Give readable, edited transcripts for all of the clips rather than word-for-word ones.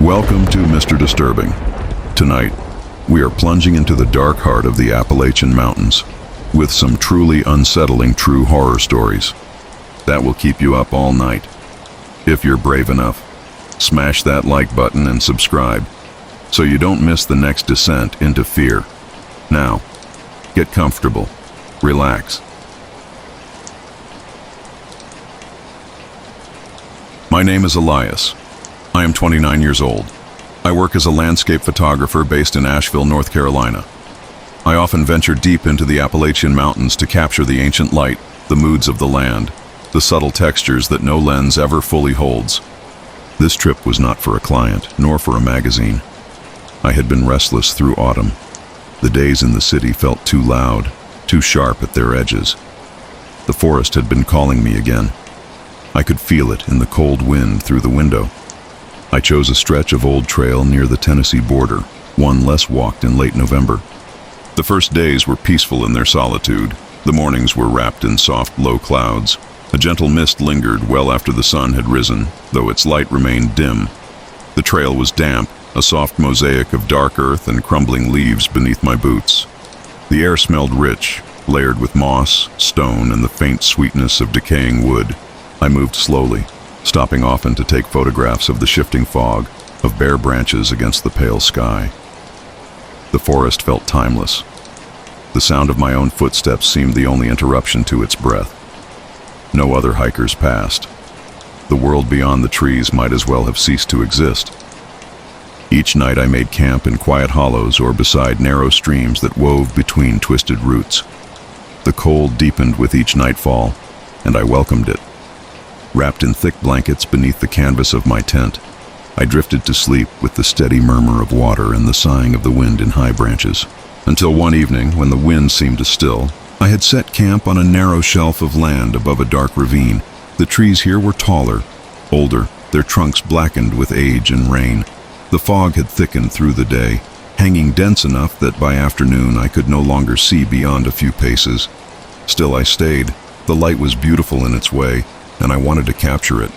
Welcome to Mr. Disturbing. Tonight, we are plunging into the dark heart of the Appalachian Mountains with some truly unsettling true horror stories that will keep you up all night. If you're brave enough, smash that like button and subscribe so you don't miss the next descent into fear. Now, get comfortable, relax. My name is Elias. I am 29 years old. I work as a landscape photographer based in Asheville, North Carolina. I often venture deep into the Appalachian Mountains to capture the ancient light, the moods of the land, the subtle textures that no lens ever fully holds. This trip was not for a client, nor for a magazine. I had been restless through autumn. The days in the city felt too loud, too sharp at their edges. The forest had been calling me again. I could feel it in the cold wind through the window. I chose a stretch of old trail near the Tennessee border, one less walked in late November. The first days were peaceful in their solitude. The mornings were wrapped in soft, low clouds. A gentle mist lingered well after the sun had risen, though its light remained dim. The trail was damp, a soft mosaic of dark earth and crumbling leaves beneath my boots. The air smelled rich, layered with moss, stone, and the faint sweetness of decaying wood. I moved slowly, stopping often to take photographs of the shifting fog, of bare branches against the pale sky. The forest felt timeless. The sound of my own footsteps seemed the only interruption to its breath. No other hikers passed. The world beyond the trees might as well have ceased to exist. Each night I made camp in quiet hollows or beside narrow streams that wove between twisted roots. The cold deepened with each nightfall, and I welcomed it. Wrapped in thick blankets beneath the canvas of my tent, I drifted to sleep with the steady murmur of water and the sighing of the wind in high branches. Until one evening, when the wind seemed to still, I had set camp on a narrow shelf of land above a dark ravine. The trees here were taller, older, their trunks blackened with age and rain. The fog had thickened through the day, hanging dense enough that by afternoon I could no longer see beyond a few paces. Still I stayed. The light was beautiful in its way, and I wanted to capture it.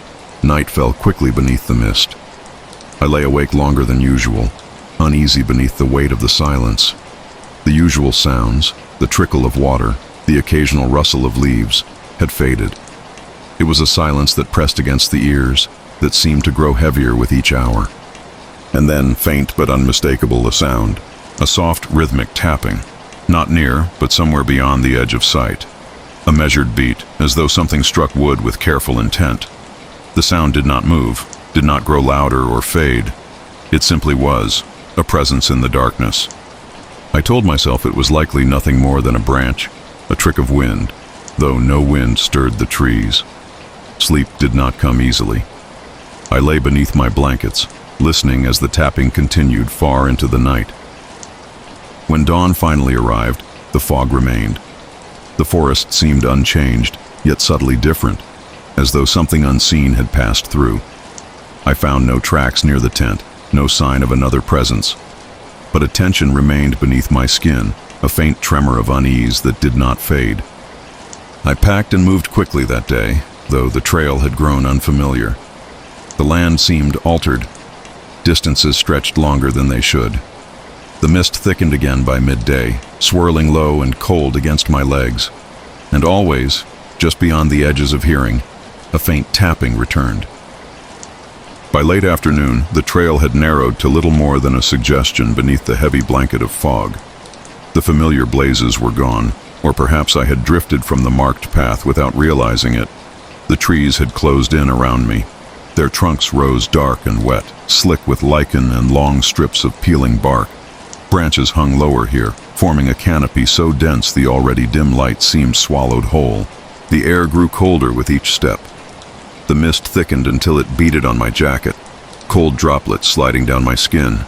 Night fell quickly beneath the mist. I lay awake longer than usual, uneasy beneath the weight of the silence. The usual sounds, the trickle of water, the occasional rustle of leaves, had faded. It was a silence that pressed against the ears, that seemed to grow heavier with each hour. And then, faint but unmistakable, a sound, a soft rhythmic tapping, not near, but somewhere beyond the edge of sight. A measured beat, as though something struck wood with careful intent. The sound did not move, did not grow louder or fade. It simply was, a presence in the darkness. I told myself it was likely nothing more than a branch, a trick of wind, though no wind stirred the trees. Sleep did not come easily. I lay beneath my blankets, listening as the tapping continued far into the night. When dawn finally arrived, the fog remained. The forest seemed unchanged, yet subtly different, as though something unseen had passed through. I found no tracks near the tent, no sign of another presence. But a tension remained beneath my skin, a faint tremor of unease that did not fade. I packed and moved quickly that day, though the trail had grown unfamiliar. The land seemed altered. Distances stretched longer than they should. The mist thickened again by midday, swirling low and cold against my legs. And always, just beyond the edges of hearing, a faint tapping returned. By late afternoon, the trail had narrowed to little more than a suggestion beneath the heavy blanket of fog. The familiar blazes were gone, or perhaps I had drifted from the marked path without realizing it. The trees had closed in around me. Their trunks rose dark and wet, slick with lichen and long strips of peeling bark. Branches hung lower here, forming a canopy so dense the already dim light seemed swallowed whole. The air grew colder with each step. The mist thickened until it beaded on my jacket, cold droplets sliding down my skin.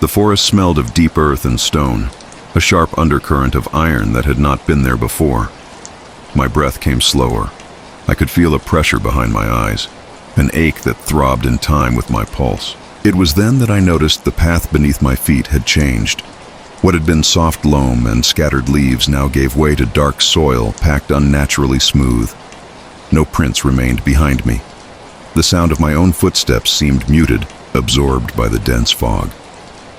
The forest smelled of deep earth and stone, a sharp undercurrent of iron that had not been there before. My breath came slower. I could feel a pressure behind my eyes, an ache that throbbed in time with my pulse. It was then that I noticed the path beneath my feet had changed. What had been soft loam and scattered leaves now gave way to dark soil packed unnaturally smooth. No prints remained behind me. The sound of my own footsteps seemed muted, absorbed by the dense fog.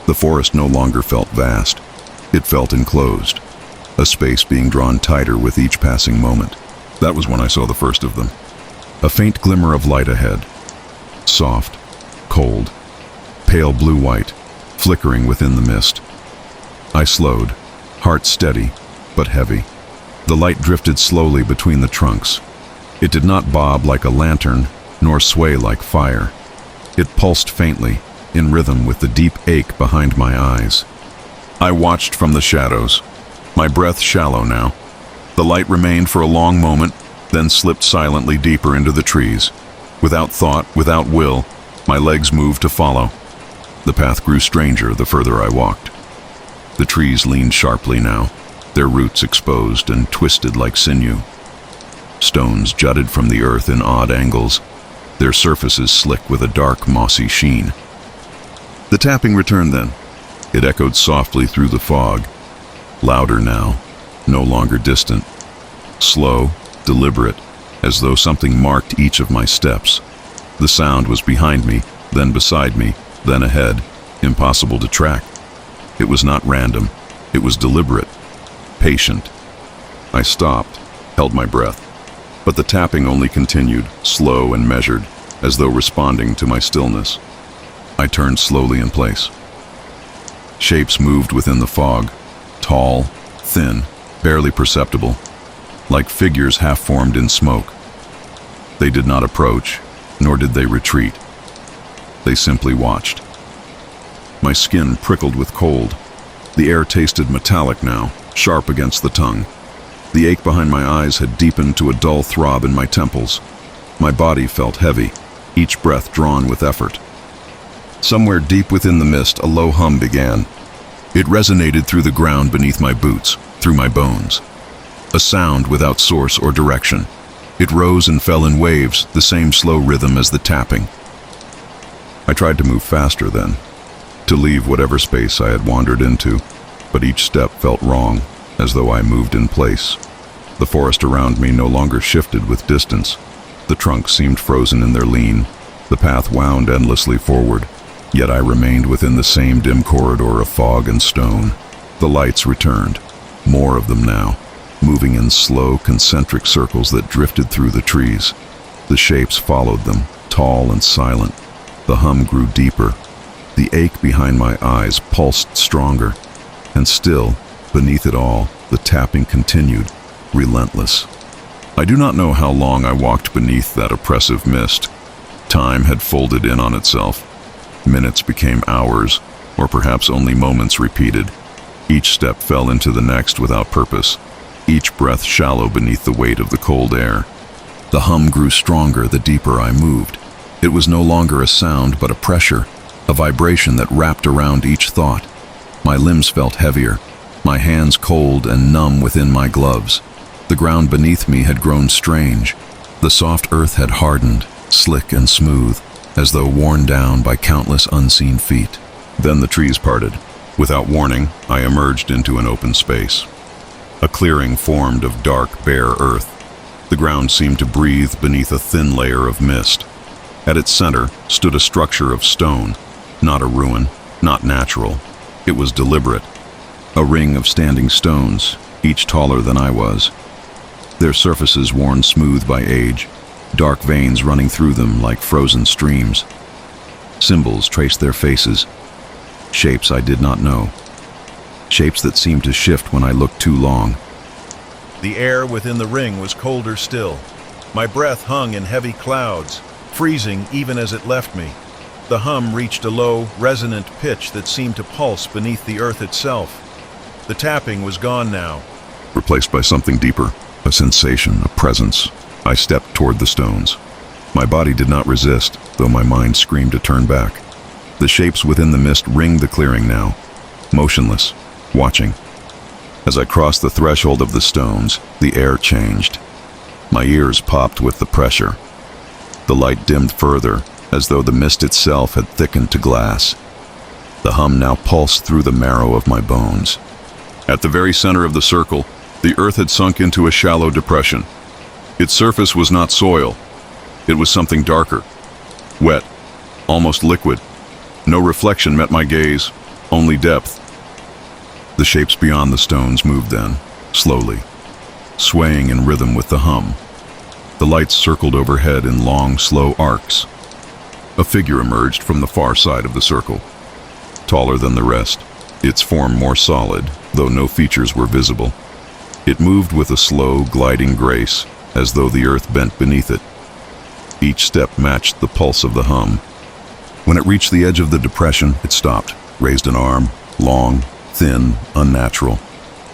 The forest no longer felt vast. It felt enclosed, a space being drawn tighter with each passing moment. That was when I saw the first of them. A faint glimmer of light ahead. Soft, cold, pale blue-white, flickering within the mist. I slowed, heart steady, but heavy. The light drifted slowly between the trunks. It did not bob like a lantern, nor sway like fire. It pulsed faintly, in rhythm with the deep ache behind my eyes. I watched from the shadows, my breath shallow now. The light remained for a long moment, then slipped silently deeper into the trees. Without thought, without will, my legs moved to follow. The path grew stranger the further I walked. The trees leaned sharply now, their roots exposed and twisted like sinew. Stones jutted from the earth in odd angles, their surfaces slick with a dark, mossy sheen. The tapping returned then. It echoed softly through the fog, louder now, no longer distant. Slow, deliberate, as though something marked each of my steps. The sound was behind me, then beside me, then ahead, impossible to track. It was not random, it was deliberate, patient. I stopped, held my breath, but the tapping only continued, slow and measured, as though responding to my stillness. I turned slowly in place. Shapes moved within the fog, tall, thin, barely perceptible, like figures half-formed in smoke. They did not approach, nor did they retreat. They simply watched. My skin prickled with cold. The air tasted metallic now, sharp against the tongue. The ache behind my eyes had deepened to a dull throb in my temples. My body felt heavy, each breath drawn with effort. Somewhere deep within the mist, a low hum began. It resonated through the ground beneath my boots, through my bones. A sound without source or direction. It rose and fell in waves, the same slow rhythm as the tapping. I tried to move faster then, to leave whatever space I had wandered into, but each step felt wrong, as though I moved in place. The forest around me no longer shifted with distance. The trunks seemed frozen in their lean. The path wound endlessly forward, yet I remained within the same dim corridor of fog and stone. The lights returned, more of them now, moving in slow, concentric circles that drifted through the trees. The shapes followed them, tall and silent. The hum grew deeper. The ache behind my eyes pulsed stronger. And still, beneath it all, the tapping continued, relentless. I do not know how long I walked beneath that oppressive mist. Time had folded in on itself. Minutes became hours, or perhaps only moments repeated. Each step fell into the next without purpose, each breath shallow beneath the weight of the cold air. The hum grew stronger the deeper I moved. It was no longer a sound but a pressure, a vibration that wrapped around each thought. My limbs felt heavier, my hands cold and numb within my gloves. The ground beneath me had grown strange. The soft earth had hardened, slick and smooth, as though worn down by countless unseen feet. Then the trees parted. Without warning, I emerged into an open space. A clearing formed of dark, bare earth. The ground seemed to breathe beneath a thin layer of mist. At its center stood a structure of stone, not a ruin, not natural. It was deliberate. A ring of standing stones, each taller than I was. Their surfaces worn smooth by age, dark veins running through them like frozen streams. Symbols traced their faces, shapes I did not know, shapes that seemed to shift when I looked too long. The air within the ring was colder still. My breath hung in heavy clouds, freezing even as it left me. The hum reached a low, resonant pitch that seemed to pulse beneath the earth itself. The tapping was gone now. Replaced by something deeper, a sensation, a presence. I stepped toward the stones. My body did not resist, though my mind screamed to turn back. The shapes within the mist ringed the clearing now, motionless, watching. As I crossed the threshold of the stones, the air changed. My ears popped with the pressure. The light dimmed further, as though the mist itself had thickened to glass. The hum now pulsed through the marrow of my bones. At the very center of the circle, the earth had sunk into a shallow depression. Its surface was not soil. It was something darker, wet, almost liquid, No reflection met my gaze, only depth. The shapes beyond the stones moved then, slowly, swaying in rhythm with the hum. The lights circled overhead in long, slow arcs. A figure emerged from the far side of the circle, taller than the rest, its form more solid, though no features were visible. It moved with a slow, gliding grace, as though the earth bent beneath it. Each step matched the pulse of the hum. When it reached the edge of the depression, it stopped, raised an arm, long, thin, unnatural.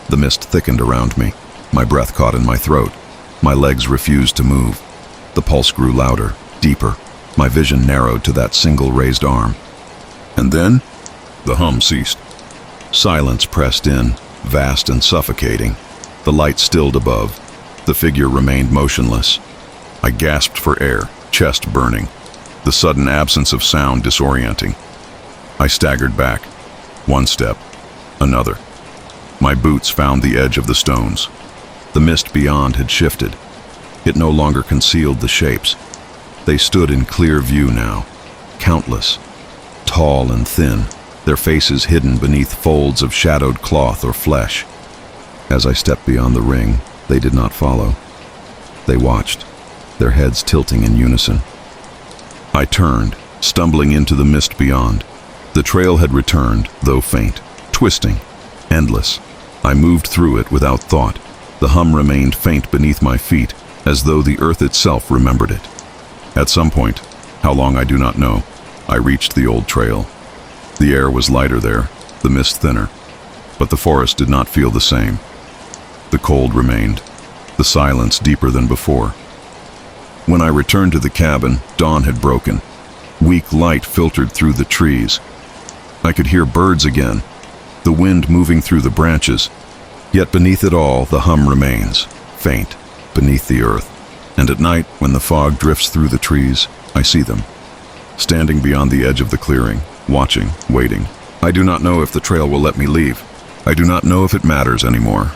The mist thickened around me. My breath caught in my throat. My legs refused to move. The pulse grew louder, deeper. My vision narrowed to that single raised arm. And then, the hum ceased. Silence pressed in, vast and suffocating. The light stilled above. The figure remained motionless. I gasped for air, chest burning. The sudden absence of sound disorienting. I staggered back. One step, another. My boots found the edge of the stones. The mist beyond had shifted. It no longer concealed the shapes. They stood in clear view now, countless, tall and thin, their faces hidden beneath folds of shadowed cloth or flesh. As I stepped beyond the ring, they did not follow. They watched, their heads tilting in unison. I turned, stumbling into the mist beyond. The trail had returned, though faint, twisting, endless. I moved through it without thought. The hum remained faint beneath my feet, as though the earth itself remembered it. At some point, how long I do not know, I reached the old trail. The air was lighter there, the mist thinner, but the forest did not feel the same. The cold remained, the silence deeper than before. When I returned to the cabin, dawn had broken. Weak light filtered through the trees. I could hear birds again, the wind moving through the branches. Yet beneath it all, the hum remains, faint, beneath the earth. And at night, when the fog drifts through the trees, I see them, standing beyond the edge of the clearing, watching, waiting. I do not know if the trail will let me leave. I do not know if it matters anymore.